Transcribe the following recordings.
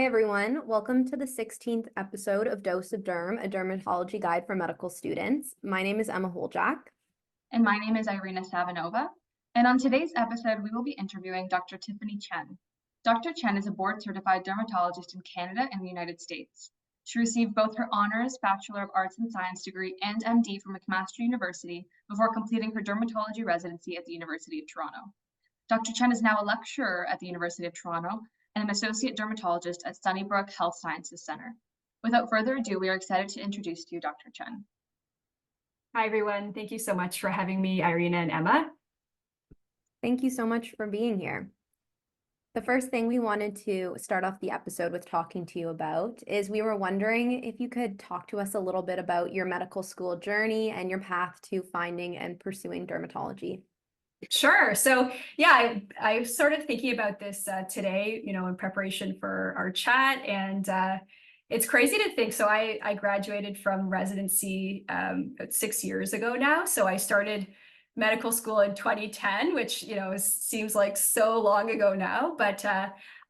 Hi, everyone. Welcome to the 16th episode of Dose of Derm, a dermatology guide for medical students. My name is Emma Holjak. And my name is Iryna Savinova. And on today's episode, we will be interviewing Dr. Tiffany Chen. Dr. Chen is a board-certified dermatologist in Canada and the United States. She received both her honors Bachelor of Arts and Science degree and MD from McMaster University before completing her dermatology residency at the University of Toronto. Dr. Chen is now a lecturer at the University of Toronto and an associate dermatologist at Sunnybrook Health Sciences Centre. Without further ado, we are excited to introduce to you Dr. Chen. Hi, everyone. Thank you so much for having me, Iryna and Emma. Thank you so much for being here. The first thing we wanted to start off the episode with talking to you about is we were wondering if you could talk to us a little bit about your medical school journey and your path to finding and pursuing dermatology. Sure. So yeah, I started thinking about this today, in preparation for our chat, and it's crazy to think. So I graduated from residency about 6 years ago now. So I started medical school in 2010, which seems like so long ago now. But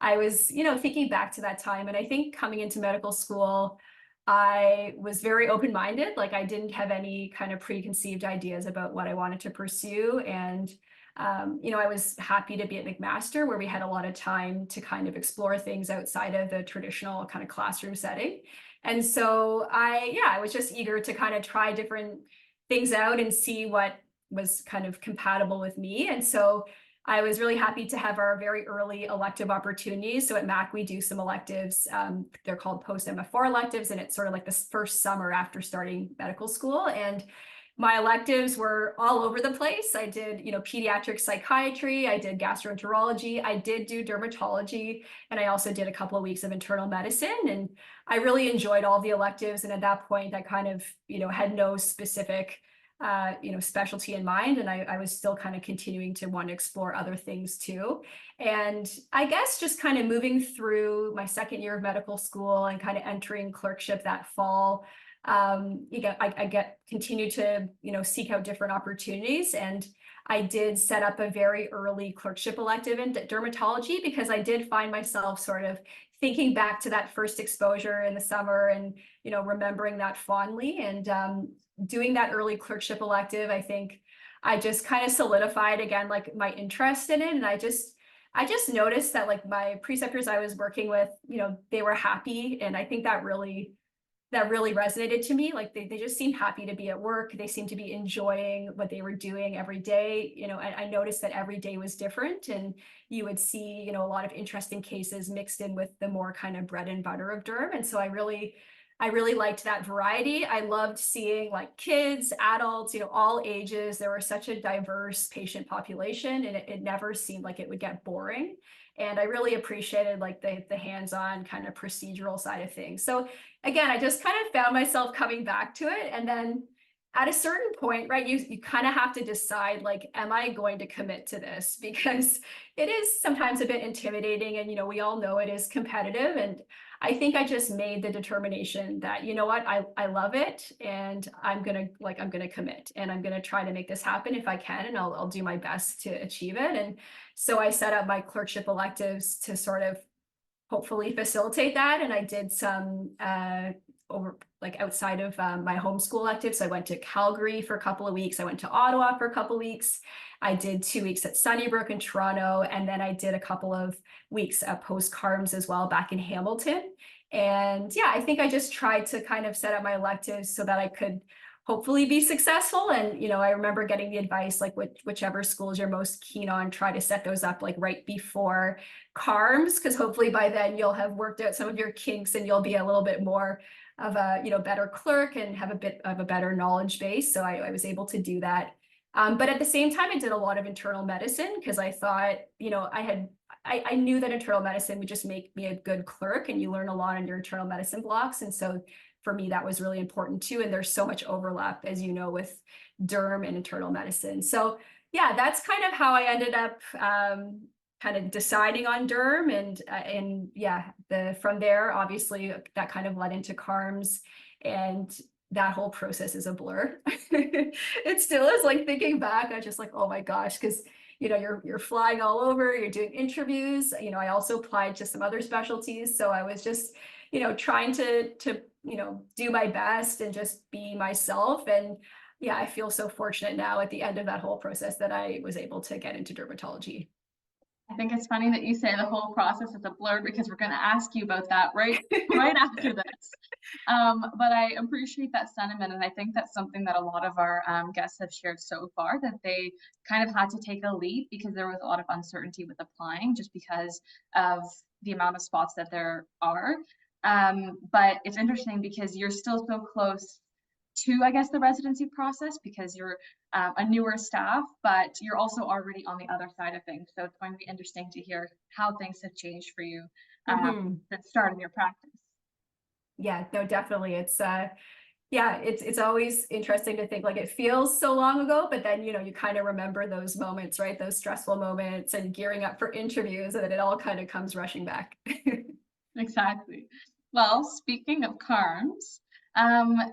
I was thinking back to that time, and I think coming into medical school, I was very open-minded. Like, I didn't have any kind of preconceived ideas about what I wanted to pursue. And, I was happy to be at McMaster, where we had a lot of time to kind of explore things outside of the traditional kind of classroom setting. And so I was just eager to kind of try different things out and see what was kind of compatible with me. And so I was really happy to have our very early elective opportunities. So at Mac, we do some electives. They're called post-MF4 electives, and it's sort of like the first summer after starting medical school. And my electives were all over the place. I did, pediatric psychiatry, I did gastroenterology, I did do dermatology, and I also did a couple of weeks of internal medicine. And I really enjoyed all the electives. And at that point, I kind of, had no specific specialty in mind. And I was still kind of continuing to want to explore other things too. And I guess just kind of moving through my second year of medical school and kind of entering clerkship that fall, I continue to, seek out different opportunities. And I did set up a very early clerkship elective in dermatology because I did find myself sort of thinking back to that first exposure in the summer and, remembering that fondly. And doing that early clerkship elective, I think I just kind of solidified again, like, my interest in it. And I just noticed that, like, my preceptors I was working with, they were happy. And I think that really resonated to me. Like, they just seemed happy to be at work. They seemed to be enjoying what they were doing every day. I noticed that every day was different, and you would see, a lot of interesting cases mixed in with the more kind of bread and butter of derm. And so I really liked that variety. I loved seeing, like, kids, adults, all ages. There was such a diverse patient population, and it never seemed like it would get boring. And I really appreciated, like, the hands-on kind of procedural side of things. So again, I just kind of found myself coming back to it. And then at a certain point, right, you kind of have to decide, like, am I going to commit to this? Because it is sometimes a bit intimidating, and, we all know it is competitive. And I think I just made the determination that, what, I love it, and I'm gonna commit, and I'm gonna try to make this happen if I can, and I'll do my best to achieve it. And so I set up my clerkship electives to sort of hopefully facilitate that. And I did some outside of my homeschool electives. So I went to Calgary for a couple of weeks. I went to Ottawa for a couple of weeks. I did 2 weeks at Sunnybrook in Toronto. And then I did a couple of weeks at post-CARMS as well back in Hamilton. And yeah, I think I just tried to kind of set up my electives so that I could hopefully be successful. And, I remember getting the advice, like, whichever schools you're most keen on, try to set those up, like, right before CARMS, because hopefully by then you'll have worked out some of your kinks and you'll be a little bit more of a, better clerk and have a bit of a better knowledge base. So I was able to do that. But at the same time, I did a lot of internal medicine because I thought, I knew that internal medicine would just make me a good clerk, and you learn a lot on your internal medicine blocks. And so for me, that was really important too. And there's so much overlap, as you know, with derm and internal medicine. So yeah, that's kind of how I ended up kind of deciding on derm. And yeah, from there, obviously, that kind of led into CARMS, and that whole process is a blur. It still is, like, thinking back, I'm just like, oh my gosh, because you're flying all over, you're doing interviews. I also applied to some other specialties. So I was just, trying to do my best and just be myself. And yeah, I feel so fortunate now at the end of that whole process that I was able to get into dermatology. I think it's funny that you say the whole process is a blur because we're going to ask you about that right after this. But I appreciate that sentiment, and I think that's something that a lot of our guests have shared so far, that they kind of had to take a leap because there was a lot of uncertainty with applying just because of the amount of spots that there are. But it's interesting because you're still so close to, I guess, the residency process because you're a newer staff, but you're also already on the other side of things. So it's going to be interesting to hear how things have changed for you since starting your practice. Yeah, no, definitely. It's always interesting to think, like, it feels so long ago, but then, you kind of remember those moments, right? Those stressful moments and gearing up for interviews, and then it all kind of comes rushing back. Exactly. Well, speaking of CARMs,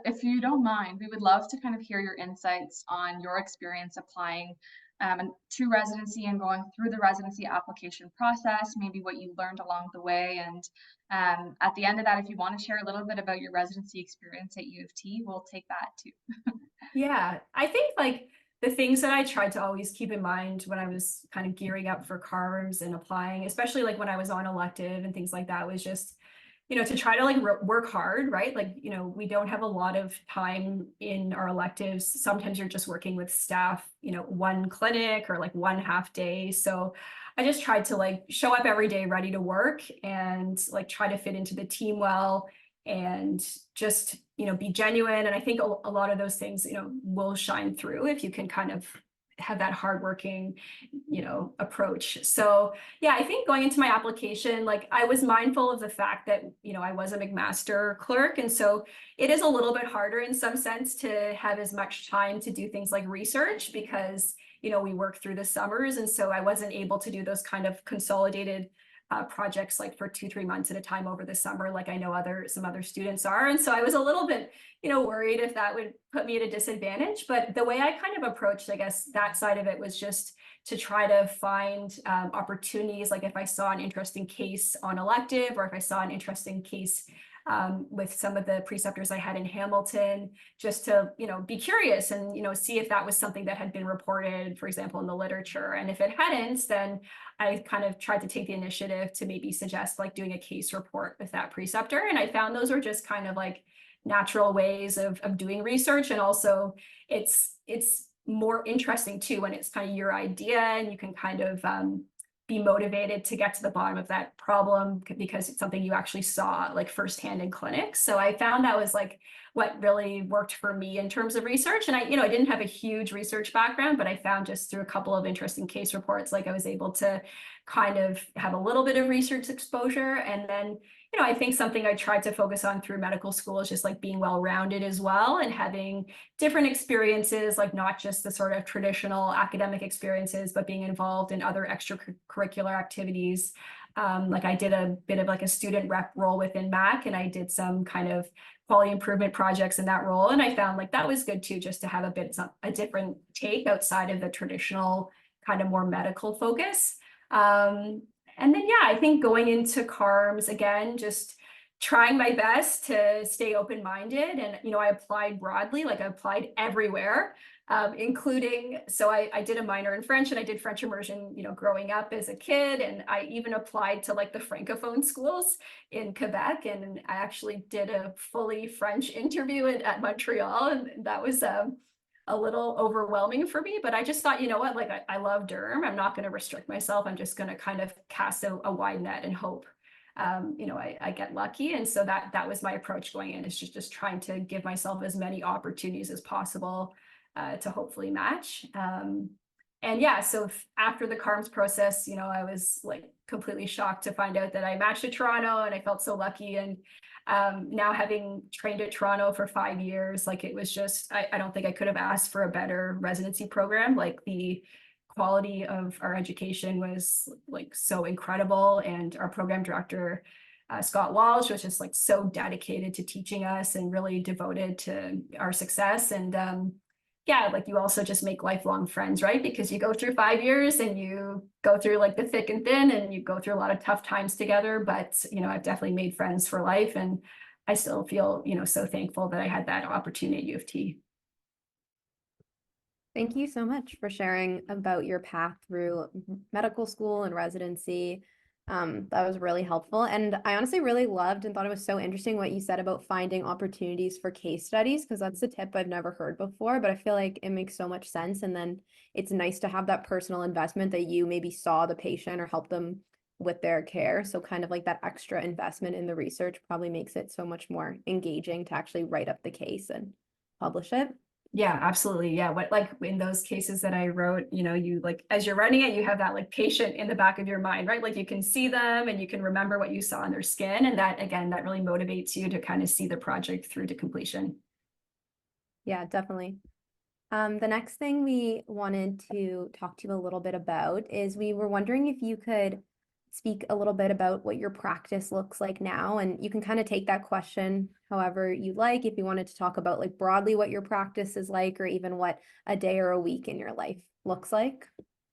if you don't mind, we would love to kind of hear your insights on your experience applying to residency and going through the residency application process, maybe what you learned along the way. And at the end of that, if you want to share a little bit about your residency experience at UofT, we'll take that too. Yeah, I think like the things that I tried to always keep in mind when I was kind of gearing up for CARMs and applying, especially like when I was on elective and things like that, was just, to try to like work hard, right? Like, we don't have a lot of time in our electives. Sometimes you're just working with staff, one clinic or like one half day. So I just tried to like show up every day ready to work and like try to fit into the team well and just, be genuine. And I think a lot of those things, will shine through if you can kind of have that hardworking, approach. So yeah, I think going into my application, like I was mindful of the fact that, I was a McMaster clerk. And so it is a little bit harder in some sense to have as much time to do things like research because, we work through the summers. And so I wasn't able to do those kind of consolidated projects like for 2-3 months at a time over the summer, like I know some other students are. And so I was a little bit, worried if that would put me at a disadvantage. But the way I kind of approached, I guess, that side of it was just to try to find opportunities. Like if I saw an interesting case on elective, or if I saw an interesting case with some of the preceptors I had in Hamilton, just to, be curious and, see if that was something that had been reported, for example, in the literature. And if it hadn't, then I kind of tried to take the initiative to maybe suggest like doing a case report with that preceptor. And I found those were just kind of like natural ways of doing research. And also it's more interesting too when it's kind of your idea and you can kind of be motivated to get to the bottom of that problem because it's something you actually saw like firsthand in clinics. So I found that was like what really worked for me in terms of research. And I didn't have a huge research background, but I found just through a couple of interesting case reports, like I was able to kind of have a little bit of research exposure. And then, I think something I tried to focus on through medical school is just like being well-rounded as well and having different experiences, like not just the sort of traditional academic experiences, but being involved in other extracurricular activities. Like I did a bit of like a student rep role within MAC, and I did some kind of quality improvement projects in that role. And I found like that was good too, just to have a different take outside of the traditional kind of more medical focus. And then, yeah, I think going into CARMs, again, just trying my best to stay open-minded. And, I applied broadly, like I applied everywhere, including, so I did a minor in French and I did French immersion, growing up as a kid. And I even applied to like the Francophone schools in Quebec. And I actually did a fully French interview at Montreal. And that was a little overwhelming for me, but I just thought, you know what, like I love derm. I'm not going to restrict myself. I'm just going to kind of cast a wide net and hope, I get lucky. And so that was my approach going in, is just trying to give myself as many opportunities as possible to hopefully match. And yeah, so after the CARMS process, I was like completely shocked to find out that I matched at Toronto, and I felt so lucky. And now having trained at Toronto for 5 years, like it was just, I don't think I could have asked for a better residency program. Like the quality of our education was like so incredible. And our program director, Scott Walsh, was just like so dedicated to teaching us and really devoted to our success. And yeah, like you also just make lifelong friends, right? Because you go through 5 years and you go through like the thick and thin and you go through a lot of tough times together. But, I've definitely made friends for life, and I still feel, so thankful that I had that opportunity at U of T. Thank you so much for sharing about your path through medical school and residency. That was really helpful. And I honestly really loved and thought it was so interesting what you said about finding opportunities for case studies, because that's a tip I've never heard before, but I feel like it makes so much sense. And then it's nice to have that personal investment that you maybe saw the patient or helped them with their care. So kind of like that extra investment in the research probably makes it so much more engaging to actually write up the case and publish it. Yeah, absolutely. Yeah. What, like in those cases that I wrote, you like, as you're writing it, you have that like patient in the back of your mind, right? Like you can see them and you can remember what you saw on their skin. And that, again, that really motivates you to kind of see the project through to completion. Yeah, definitely. The next thing we wanted to talk to you a little bit about is we were wondering if you could speak a little bit about what your practice looks like now. And you can kind of take that question however you like, if you wanted to talk about like broadly what your practice is like, or even what a day or a week in your life looks like.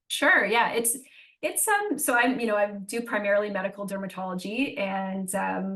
Sure. Yeah. It's so I do primarily medical dermatology, and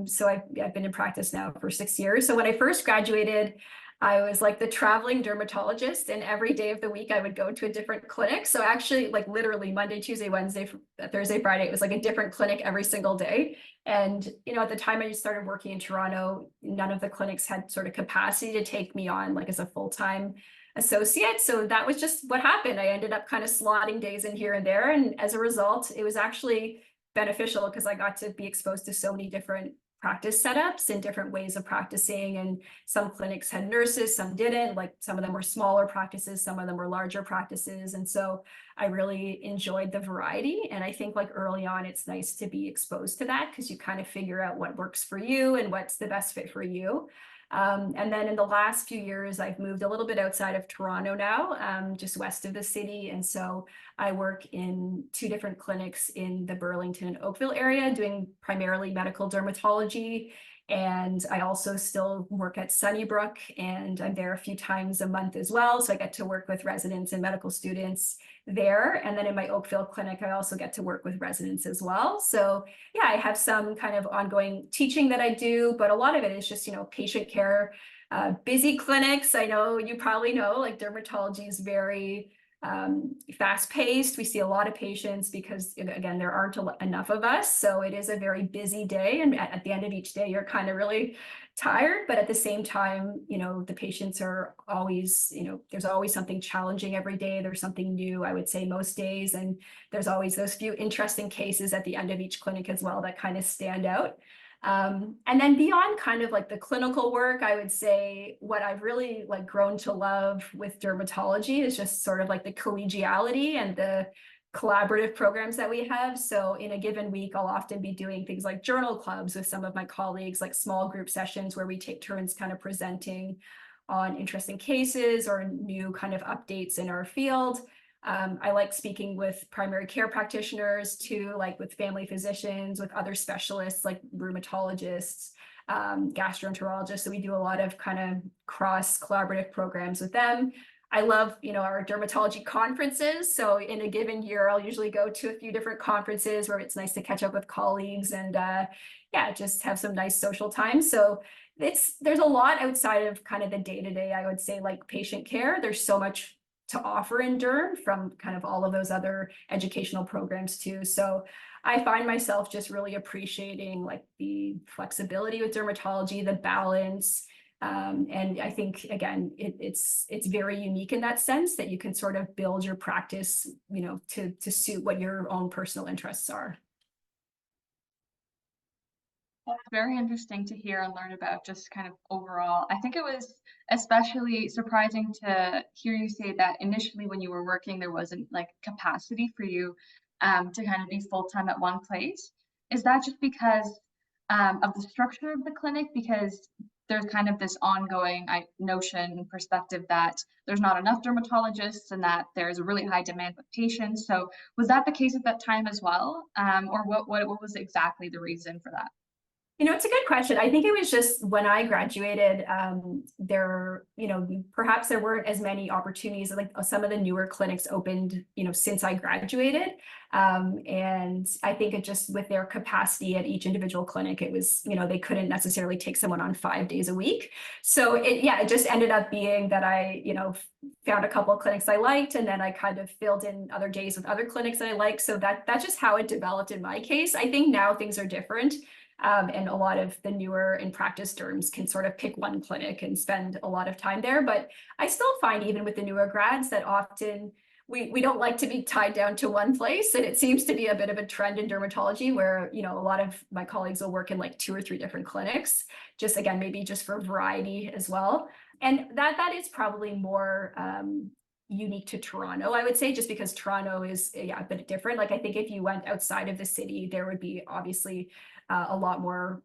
so I've been in practice now for 6 years. So when I first graduated, I was like the traveling dermatologist, and every day of the week I would go to a different clinic. So actually, like literally Monday, Tuesday, Wednesday, Thursday, Friday, it was like a different clinic every single day. And at the time I just started working in Toronto, none of the clinics had sort of capacity to take me on like as a full-time associate. So that was just what happened. I ended up kind of slotting days in here and there. And as a result, it was actually beneficial because I got to be exposed to so many different practice setups and different ways of practicing. And some clinics had nurses, some didn't. Like some of them were smaller practices, some of them were larger practices. And so I really enjoyed the variety. And I think like early on, it's nice to be exposed to that because you kind of figure out what works for you and what's the best fit for you. And then in the last few years, I've moved a little bit outside of Toronto now, just west of the city. And so I work in 2 different clinics in the Burlington and Oakville area, doing primarily medical dermatology. And I also still work at Sunnybrook, and I'm there a few times a month as well. So I get to work with residents and medical students there. And then in my Oakville clinic, I also get to work with residents as well. So yeah, I have some kind of ongoing teaching that I do, but a lot of it is just, patient care, busy clinics. I know you probably know, like dermatology is very fast paced. We see a lot of patients because, again, there aren't enough of us. So it is a very busy day. And at the end of each day, you're kind of really tired. But at the same time, the patients are always, there's always something challenging every day. There's something new, I would say, most days. And there's always those few interesting cases at the end of each clinic as well that kind of stand out. And then beyond kind of like the clinical work, I would say what I've really like grown to love with dermatology is just sort of like the collegiality and the collaborative programs that we have. So in a given week, I'll often be doing things like journal clubs with some of my colleagues, like small group sessions where we take turns kind of presenting on interesting cases or new kind of updates in our field. I like speaking with primary care practitioners too, like with family physicians, with other specialists like rheumatologists, gastroenterologists. So we do a lot of kind of cross collaborative programs with them. I love, our dermatology conferences. So in a given year, I'll usually go to a few different conferences where it's nice to catch up with colleagues and yeah, just have some nice social time. So there's a lot outside of kind of the day-to-day, I would say, like patient care. There's so much to offer in derm from kind of all of those other educational programs too. So I find myself just really appreciating like the flexibility with dermatology, the balance. And I think, again, it's very unique in that sense that you can sort of build your practice, to suit what your own personal interests are. That's very interesting to hear and learn about just kind of overall. I think it was especially surprising to hear you say that initially when you were working, there wasn't like capacity for you to kind of be full-time at one place. Is that just because of the structure of the clinic? Because there's kind of this ongoing notion perspective that there's not enough dermatologists and that there's a really high demand with patients. So was that the case at that time as well? Or what was exactly the reason for that? It's a good question. I think it was just when I graduated, perhaps there weren't as many opportunities. Like some of the newer clinics opened, since I graduated. And I think it just with their capacity at each individual clinic, it was, they couldn't necessarily take someone on 5 days a week. So it just ended up being that I, found a couple of clinics I liked, and then I kind of filled in other days with other clinics that I liked. So that's just how it developed in my case. I think now things are different. And a lot of the newer in practice derms can sort of pick one clinic and spend a lot of time there. But I still find even with the newer grads that often we don't like to be tied down to one place. And it seems to be a bit of a trend in dermatology where, a lot of my colleagues will work in like 2 or 3 different clinics, just again, maybe just for variety as well. And that is probably more unique to Toronto, I would say, just because Toronto is a bit different. Like I think if you went outside of the city, there would be obviously a lot more,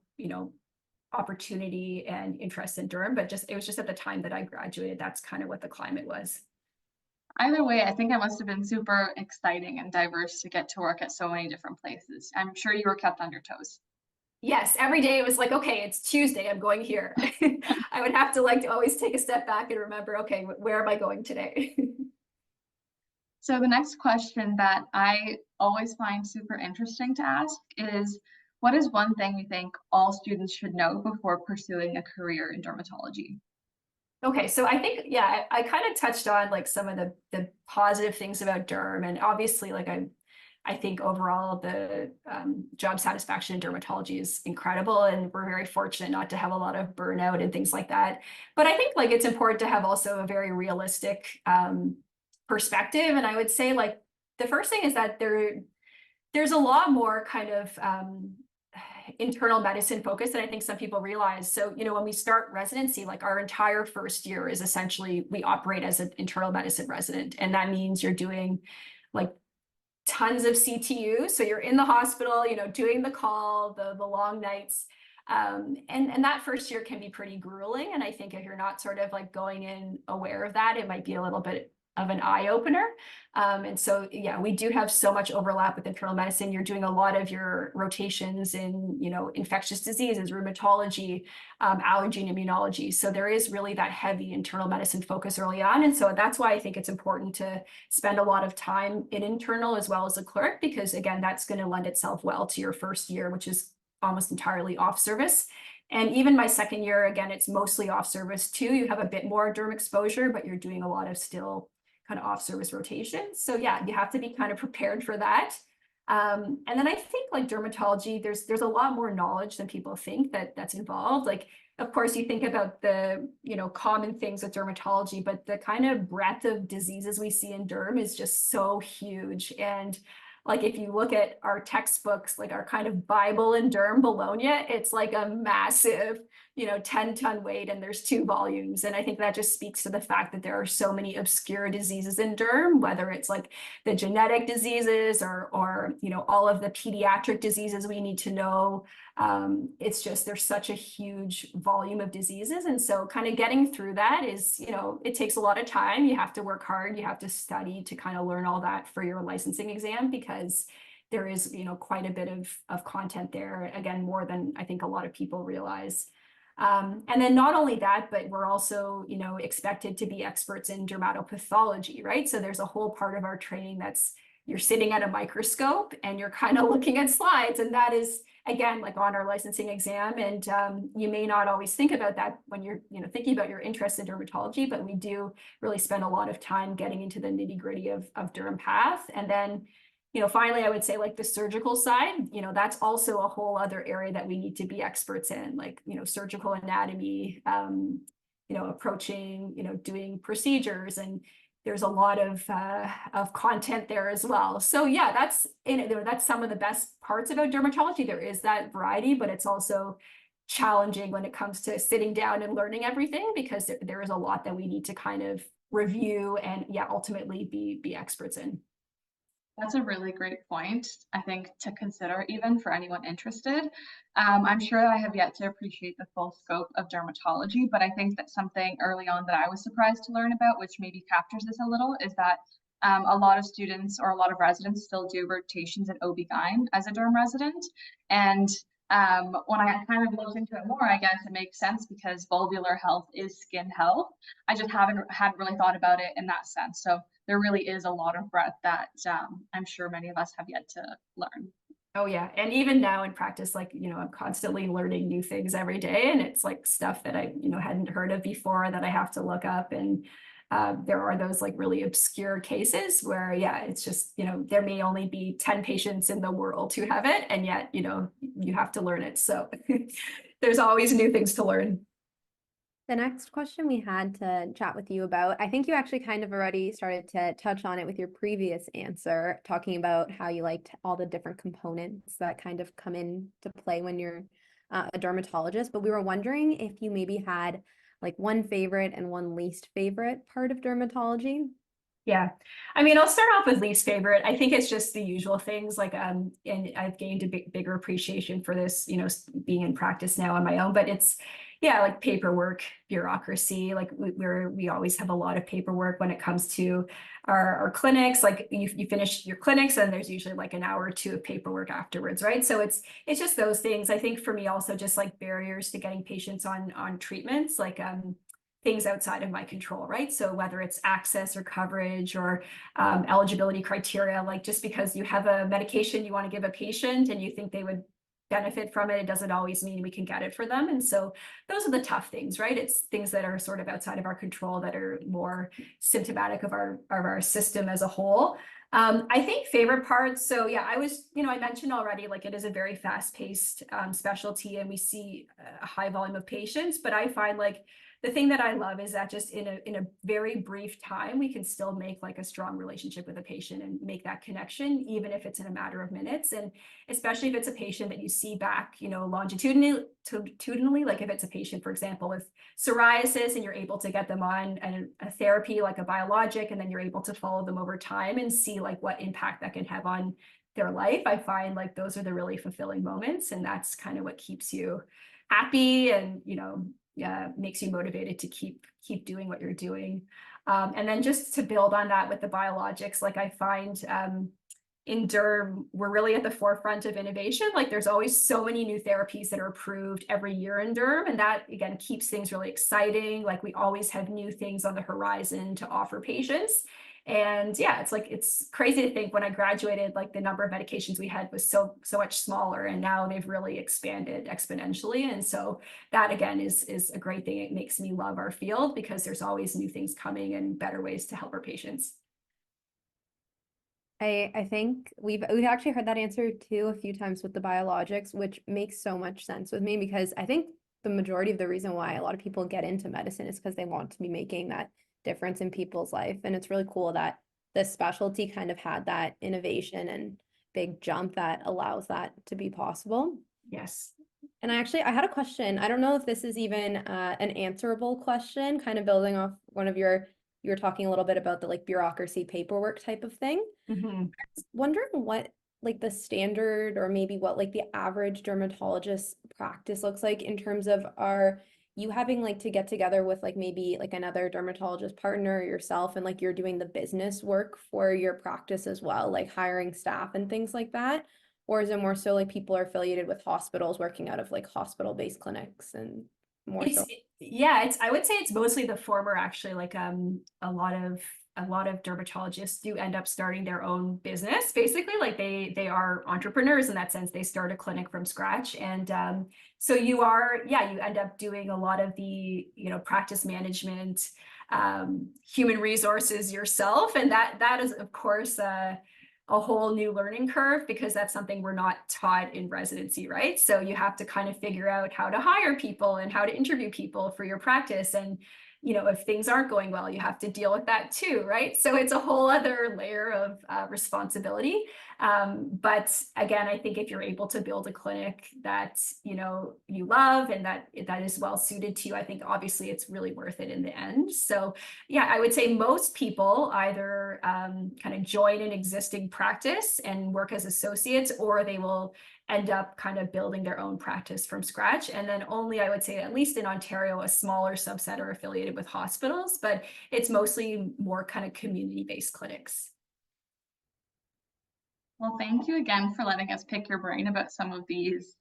opportunity and interest in derm, but it was just at the time that I graduated, that's kind of what the climate was. Either way, I think it must have been super exciting and diverse to get to work at so many different places. I'm sure you were kept on your toes. Yes, every day it was like, okay, it's Tuesday, I'm going here. I would have to always take a step back and remember, okay, where am I going today? So the next question that I always find super interesting to ask is, what is one thing you think all students should know before pursuing a career in dermatology? Okay, so I think, I kind of touched on like some of the positive things about derm, and obviously I think overall the job satisfaction in dermatology is incredible, and we're very fortunate not to have a lot of burnout and things like that. But I think it's important to have also a very realistic perspective. And I would say the first thing is that there's a lot more kind of internal medicine focus than I think some people realize. So, when we start residency, our entire first year is essentially, we operate as an internal medicine resident. And that means you're doing tons of CTU. So you're in the hospital, doing the call, the long nights. And that first year can be pretty grueling. And I think if you're not sort of going in aware of that, it might be a little bit of an eye opener. And so, we do have so much overlap with internal medicine. You're doing a lot of your rotations in, infectious diseases, rheumatology, allergy and immunology. So there is really that heavy internal medicine focus early on. And so that's why I think it's important to spend a lot of time in internal as well as a clerk, because again, that's going to lend itself well to your first year, which is almost entirely off service. And even my second year, again, it's mostly off service too. You have a bit more derm exposure, but you're doing a lot of still kind of off service rotations. So you have to be kind of prepared for that. And then I think dermatology, there's a lot more knowledge than people think that's involved. Of course, you think about the, common things with dermatology, but the kind of breadth of diseases we see in derm is just so huge. And if you look at our textbooks, our kind of Bible in derm, Bologna, it's a massive, 10-ton weight, and there's 2 volumes. And I think that just speaks to the fact that there are so many obscure diseases in derm, whether it's the genetic diseases or all of the pediatric diseases we need to know. It's just, there's such a huge volume of diseases. And so kind of getting through that is, it takes a lot of time. You have to work hard. You have to study to kind of learn all that for your licensing exam, because there is, quite a bit of content there. Again, more than I think a lot of people realize. And then not only that, but we're also, expected to be experts in dermatopathology, right? So there's a whole part of our training that's, you're sitting at a microscope and you're kind of looking at slides. And that is, again, on our licensing exam. And you may not always think about that when you're, thinking about your interest in dermatology, but we do really spend a lot of time getting into the nitty gritty of derm path. And then, finally, I would say the surgical side, that's also a whole other area that we need to be experts in, surgical anatomy, approaching, doing procedures, and there's a lot of content there as well. So that's some of the best parts about dermatology. There is that variety, but it's also challenging when it comes to sitting down and learning everything, because there is a lot that we need to kind of review and ultimately be experts in. That's a really great point, I think, to consider even for anyone interested. I'm sure I have yet to appreciate the full scope of dermatology, but I think that something early on that I was surprised to learn about, which maybe captures this a little, is that a lot of students or a lot of residents still do rotations in OB-GYN as a derm resident. And When I kind of looked into it more, I guess it makes sense because vulvular health is skin health. I just hadn't really thought about it in that sense. So there really is a lot of breadth that I'm sure many of us have yet to learn. Oh yeah. And even now in practice, like, I'm constantly learning new things every day. And it's like stuff that I, hadn't heard of before that I have to look up. And there are those like really obscure cases where, yeah, it's just, there may only be 10 patients in the world who have it. And yet, you have to learn it. So there's always new things to learn. The next question we had to chat with you about, I think you actually kind of already started to touch on it with your previous answer, talking about how you liked all the different components that kind of come into play when you're a dermatologist. But we were wondering if you maybe had like one favorite and one least favorite part of dermatology. Yeah. I mean, I'll start off with least favorite. I think it's just the usual things like, and I've gained a bigger appreciation for this, being in practice now on my own, but it's, yeah, like paperwork, bureaucracy, like we always have a lot of paperwork when it comes to our clinics. Like you finish your clinics and there's usually like an hour or two of paperwork afterwards, right? So it's just those things. I think for me also just like barriers to getting patients on treatments, like, things outside of my control, right? So whether it's access or coverage or eligibility criteria, like just because you have a medication you want to give a patient and you think they would benefit from it, it doesn't always mean we can get it for them. And so those are the tough things, right? It's things that are sort of outside of our control that are more symptomatic of our system as a whole. I think favorite parts. So yeah, I mentioned already, like it is a very fast-paced specialty and we see a high volume of patients, but I find like the thing that I love is that just in a very brief time, we can still make like a strong relationship with a patient and make that connection, even if it's in a matter of minutes. And especially if it's a patient that you see back, longitudinally, like if it's a patient, for example, with psoriasis and you're able to get them on a therapy like a biologic, and then you're able to follow them over time and see like what impact that can have on their life. I find like those are the really fulfilling moments. And that's kind of what keeps you happy and, makes you motivated to keep doing what you're doing. And then just to build on that with the biologics, like I find in derm, we're really at the forefront of innovation. Like there's always so many new therapies that are approved every year in derm. And that again, keeps things really exciting. Like we always have new things on the horizon to offer patients. And yeah, it's crazy to think when I graduated, like the number of medications we had was so much smaller, and now they've really expanded exponentially. And so that again is a great thing. It makes me love our field because there's always new things coming and better ways to help our patients. I think we've actually heard that answer too a few times with the biologics, which makes so much sense with me because I think the majority of the reason why a lot of people get into medicine is because they want to be making that difference in people's life. And it's really cool that this specialty kind of had that innovation and big jump that allows that to be possible. Yes. And I had a question. I don't know if this is even an answerable question, kind of building off one of you were talking a little bit about the like bureaucracy paperwork type of thing. Mm-hmm. Wondering what like the standard or maybe what like the average dermatologist practice looks like in terms of are you having like to get together with like maybe like another dermatologist partner or yourself and like you're doing the business work for your practice as well, like hiring staff and things like that? Or is it more so like people are affiliated with hospitals working out of like hospital-based clinics and more so? I would say it's mostly the former actually. Like a lot of dermatologists do end up starting their own business. Basically, like they are entrepreneurs in that sense. They start a clinic from scratch. And so you end up doing a lot of the, practice management, human resources yourself. And that is, of course, a whole new learning curve because that's something we're not taught in residency, right? So you have to kind of figure out how to hire people and how to interview people for your practice. And, if things aren't going well, you have to deal with that too, right? So it's a whole other layer of responsibility. But again, I think if you're able to build a clinic that, you love and that is well suited to you, I think obviously it's really worth it in the end. So yeah, I would say most people either kind of join an existing practice and work as associates, or they will end up kind of building their own practice from scratch. And then only, I would say, at least in Ontario, a smaller subset are affiliated with hospitals, but it's mostly more kind of community-based clinics. Well, thank you again for letting us pick your brain about some of these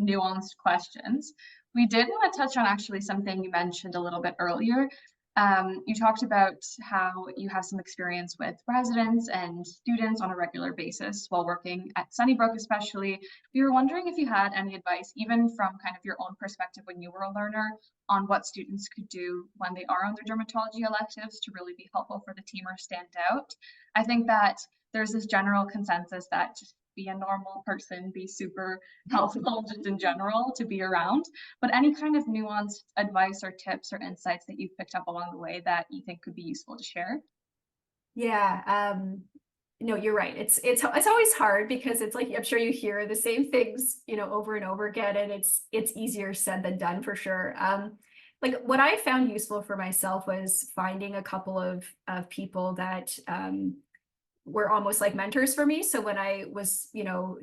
nuanced questions. We did want to touch on actually something you mentioned a little bit earlier. You talked about how you have some experience with residents and students on a regular basis while working at Sunnybrook especially. We were wondering if you had any advice, even from kind of your own perspective when you were a learner, on what students could do when they are on their dermatology electives to really be helpful for the team or stand out. I think that there's this general consensus that just be a normal person, be super helpful just in general to be around. But any kind of nuanced advice or tips or insights that you've picked up along the way that you think could be useful to share? Yeah, no, you're right. It's always hard because it's like I'm sure you hear the same things, over and over again, and it's easier said than done for sure. Like what I found useful for myself was finding a couple of people that were almost like mentors for me. So when I was,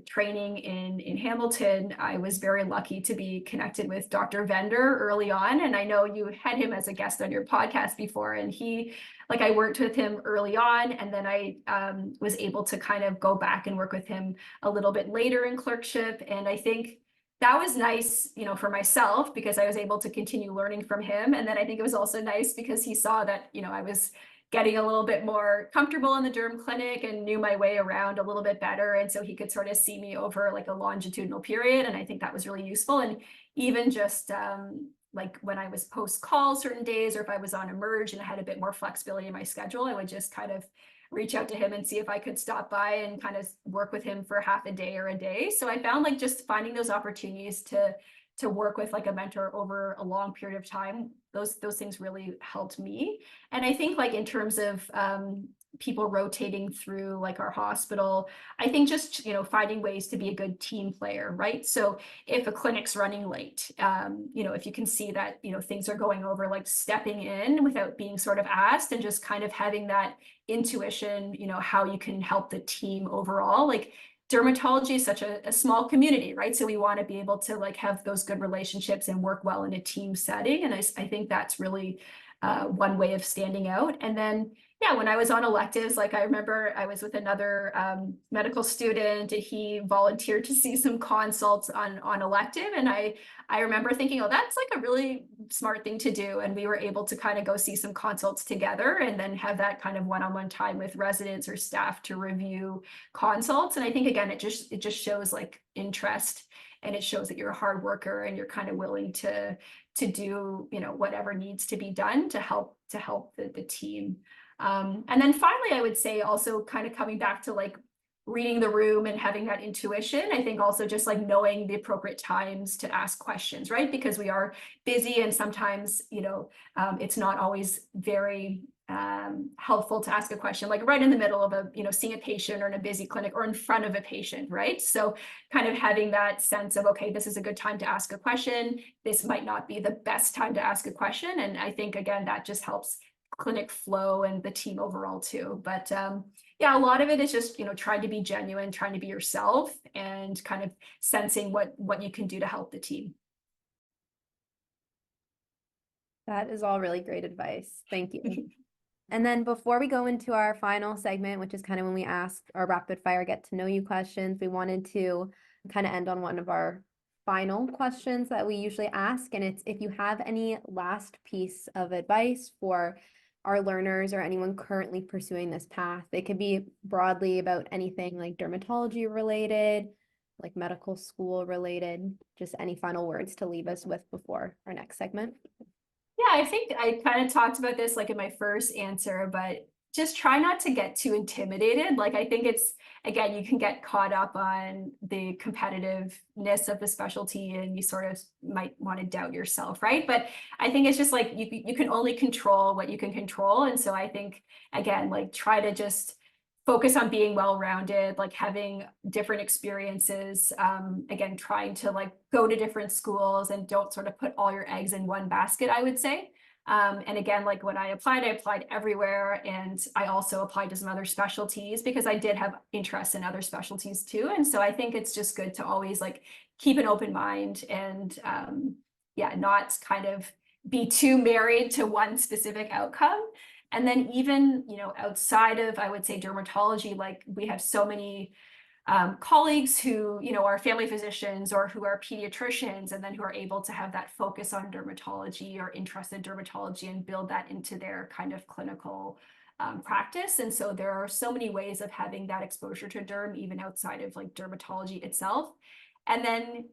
training in Hamilton, I was very lucky to be connected with Dr. Vender early on. And I know you had him as a guest on your podcast before, and I worked with him early on, and then I was able to kind of go back and work with him a little bit later in clerkship. And I think that was nice, for myself because I was able to continue learning from him. And then I think it was also nice because he saw that, I was getting a little bit more comfortable in the derm clinic and knew my way around a little bit better. And so he could sort of see me over like a longitudinal period. And I think that was really useful. And even just like when I was post call certain days, or if I was on emerge and I had a bit more flexibility in my schedule, I would just kind of reach out to him and see if I could stop by and kind of work with him for half a day or a day. So I found like just finding those opportunities to work with like a mentor over a long period of time, those things really helped me. And I think like in terms of people rotating through like our hospital, I think just, finding ways to be a good team player, right? So if a clinic's running late, if you can see that, things are going over, like stepping in without being sort of asked and just kind of having that intuition, how you can help the team overall. Like dermatology is such a small community, right? So we want to be able to like have those good relationships and work well in a team setting. And I think that's really one way of standing out. And then, yeah, when I was on electives, like I remember I was with another medical student, he volunteered to see some consults on elective. And I remember thinking, oh, that's like a really smart thing to do. And we were able to kind of go see some consults together and then have that kind of one-on-one time with residents or staff to review consults. And I think, again, it just shows like interest, and it shows that you're a hard worker and you're kind of willing to do, whatever needs to be done to help the team. And then finally, I would say also kind of coming back to like reading the room and having that intuition. I think also just like knowing the appropriate times to ask questions, right? Because we are busy and sometimes, it's not always very helpful to ask a question like right in the middle of seeing a patient or in a busy clinic or in front of a patient, right? So kind of having that sense of, okay, this is a good time to ask a question. This might not be the best time to ask a question. And I think, again, that just helps clinic flow and the team overall too. But yeah, a lot of it is just, trying to be genuine, trying to be yourself, and kind of sensing what you can do to help the team. That is all really great advice. Thank you. And then before we go into our final segment, which is kind of when we ask our rapid fire get to know you questions, we wanted to kind of end on one of our final questions that we usually ask. And it's if you have any last piece of advice for our learners or anyone currently pursuing this path. It could be broadly about anything like dermatology related, like medical school related, just any final words to leave us with before our next segment. Yeah, I think I kind of talked about this like in my first answer, but just try not to get too intimidated. Like, I think it's, again, you can get caught up on the competitiveness of the specialty and you sort of might want to doubt yourself, right? But I think it's just like you can only control what you can control. And so I think, again, like try to just focus on being well-rounded, like having different experiences, again, trying to like go to different schools and don't sort of put all your eggs in one basket, I would say. And again, like when I applied everywhere, and I also applied to some other specialties because I did have interest in other specialties too. And so I think it's just good to always like keep an open mind and yeah, not kind of be too married to one specific outcome. And then even, outside of, I would say, dermatology, like we have so many colleagues who, are family physicians or who are pediatricians, and then who are able to have that focus on dermatology or interest in dermatology and build that into their kind of clinical practice. And so there are so many ways of having that exposure to derm, even outside of like dermatology itself. And then,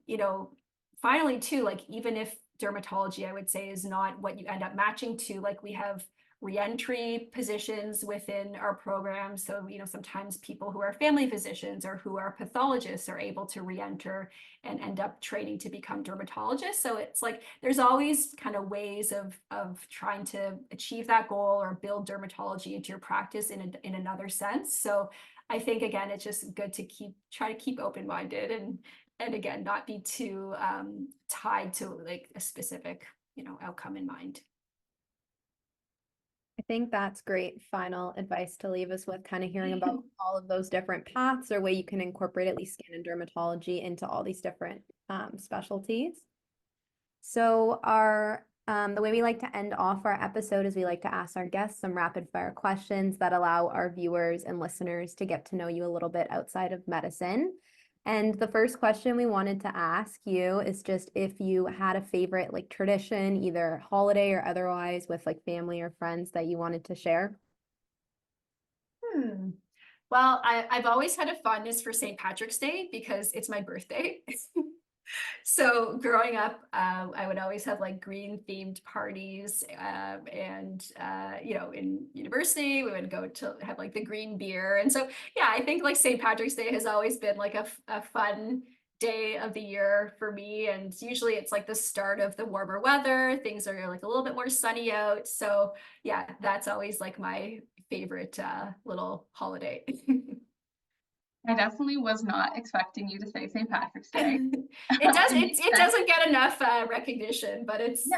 finally too, like even if dermatology, I would say, is not what you end up matching to, like we have reentry positions within our program. So, sometimes people who are family physicians or who are pathologists are able to reenter and end up training to become dermatologists. So it's like there's always kind of ways of trying to achieve that goal or build dermatology into your practice in another sense. So I think, again, it's just good to try to keep open-minded and again, not be too tied to like a specific, outcome in mind. I think that's great final advice to leave us with, kind of hearing about all of those different paths or way you can incorporate at least skin and dermatology into all these different specialties. So the way we like to end off our episode is we like to ask our guests some rapid fire questions that allow our viewers and listeners to get to know you a little bit outside of medicine. And the first question we wanted to ask you is just if you had a favorite like tradition, either holiday or otherwise, with like family or friends that you wanted to share. Well, I've always had a fondness for St. Patrick's Day because it's my birthday. So growing up, I would always have like green themed parties, and in university we would go to have like the green beer. And so yeah, I think like St. Patrick's Day has always been like a fun day of the year for me, and usually it's like the start of the warmer weather. Things are like a little bit more sunny out. So yeah, that's always like my favorite little holiday. I definitely was not expecting you to say St. Patrick's Day. It doesn't get enough recognition, but it's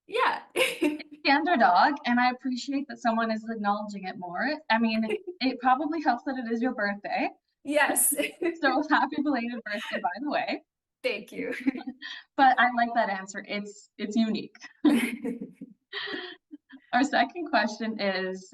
yeah. The underdog, and I appreciate that someone is acknowledging it more. I mean, it probably helps that it is your birthday. Yes. So happy belated birthday, by the way. Thank you. But I like that answer. It's unique. Our second question is,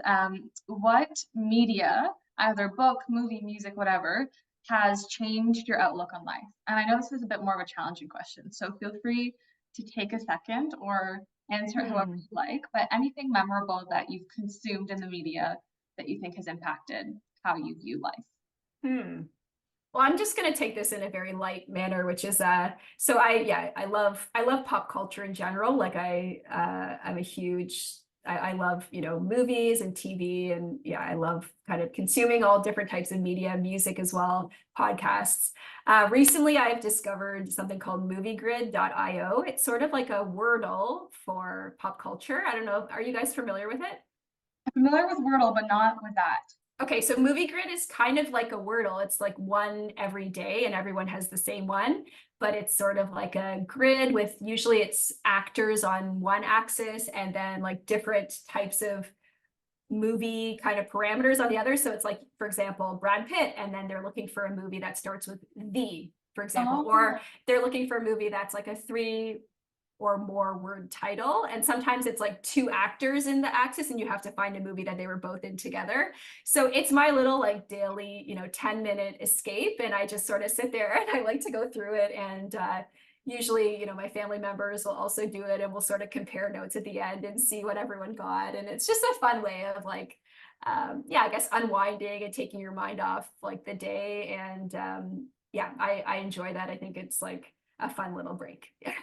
what media, either book, movie, music, whatever, has changed your outlook on life? And I know this is a bit more of a challenging question, so feel free to take a second or answer it however you like, but anything memorable that you've consumed in the media that you think has impacted how you view life? Well, I'm just going to take this in a very light manner, which is so I love pop culture in general. Like I'm a huge I love, movies and TV, and yeah, I love kind of consuming all different types of media, music as well, podcasts. Recently, I've discovered something called moviegrid.io. It's sort of like a Wordle for pop culture. I don't know. Are you guys familiar with it? I'm familiar with Wordle, but not with that. Okay, so Movie Grid is kind of like a Wordle. It's like one every day and everyone has the same one, but it's sort of like a grid with usually it's actors on one axis and then like different types of movie kind of parameters on the other. So it's like, for example, Brad Pitt, and then they're looking for a movie that starts with the, for example, or they're looking for a movie that's like a 3 or more word title. And sometimes it's like 2 actors in the axis and you have to find a movie that they were both in together. So it's my little like daily, 10-minute escape. And I just sort of sit there and I like to go through it. And usually, my family members will also do it, and we'll sort of compare notes at the end and see what everyone got. And it's just a fun way of like, I guess unwinding and taking your mind off like the day. And I enjoy that. I think it's like a fun little break. Yeah.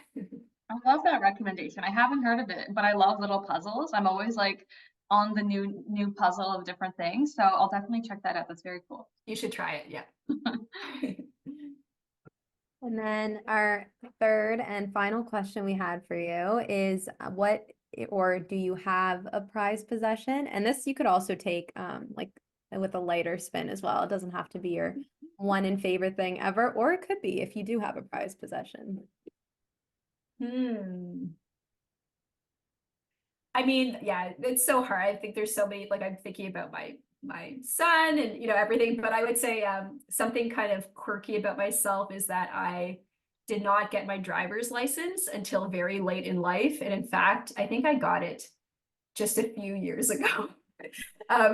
I love that recommendation. I haven't heard of it, but I love little puzzles. I'm always like on the new puzzle of different things. So I'll definitely check that out. That's very cool. You should try it. Yeah. And then our third and final question we had for you is what or do you have a prized possession? And this you could also take like with a lighter spin as well. It doesn't have to be your one and favorite thing ever, or it could be if you do have a prized possession. I mean, yeah, it's so hard. I think there's so many, like I'm thinking about my son and everything, but I would say something kind of quirky about myself is that I did not get my driver's license until very late in life. And in fact, I think I got it just a few years ago.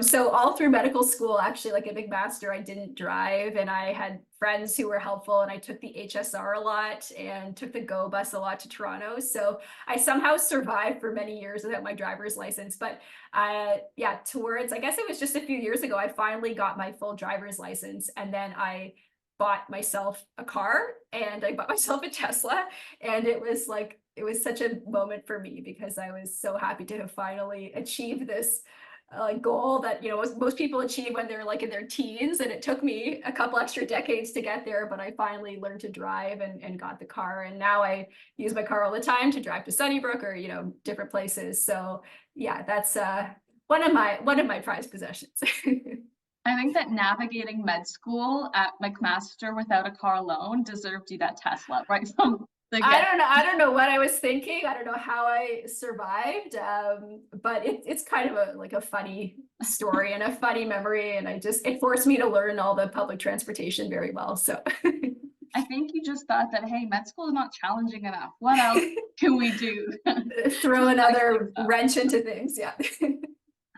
So all through medical school, actually, like at McMaster, I didn't drive, and I had friends who were helpful, and I took the HSR a lot and took the GO bus a lot to Toronto. So I somehow survived for many years without my driver's license. But yeah, I guess it was just a few years ago, I finally got my full driver's license, and then I bought myself a car, and I bought myself a Tesla, and it was such a moment for me because I was so happy to have finally achieved this goal that, you know, most people achieve when they're like in their teens, and it took me a couple extra decades to get there, but I finally learned to drive and got the car, and now I use my car all the time to drive to Sunnybrook or, you know, different places. So yeah, that's one of my prized possessions. I think that navigating med school at McMaster without a car alone deserved you that Tesla, right? From the I don't know what I was thinking. I don't know how I survived, but it's kind of a funny story and a funny memory, and it forced me to learn all the public transportation very well. So I think you just thought that, hey, med school is not challenging enough. What else can we do? throw another wrench into things. Yeah.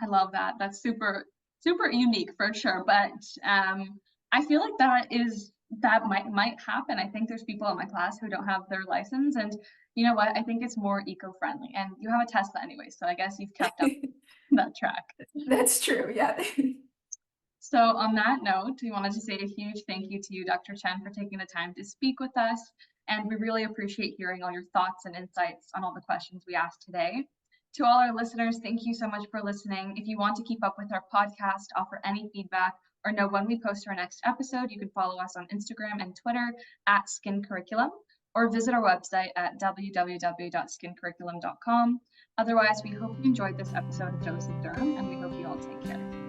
I love that. That's super, super unique for sure. But I feel like that might happen. I think there's people in my class who don't have their license, and you know what? I think it's more eco-friendly. And you have a Tesla anyway, so I guess you've kept up that track. That's true. Yeah. So on that note, we wanted to say a huge thank you to you, Dr. Chen, for taking the time to speak with us. And we really appreciate hearing all your thoughts and insights on all the questions we asked today. To all our listeners, thank you so much for listening. If you want to keep up with our podcast, offer any feedback, or know when we post our next episode, you can follow us on Instagram and Twitter at Skin Curriculum, or visit our website at www.skincurriculum.com. Otherwise, we hope you enjoyed this episode of Dose of Derm, and we hope you all take care.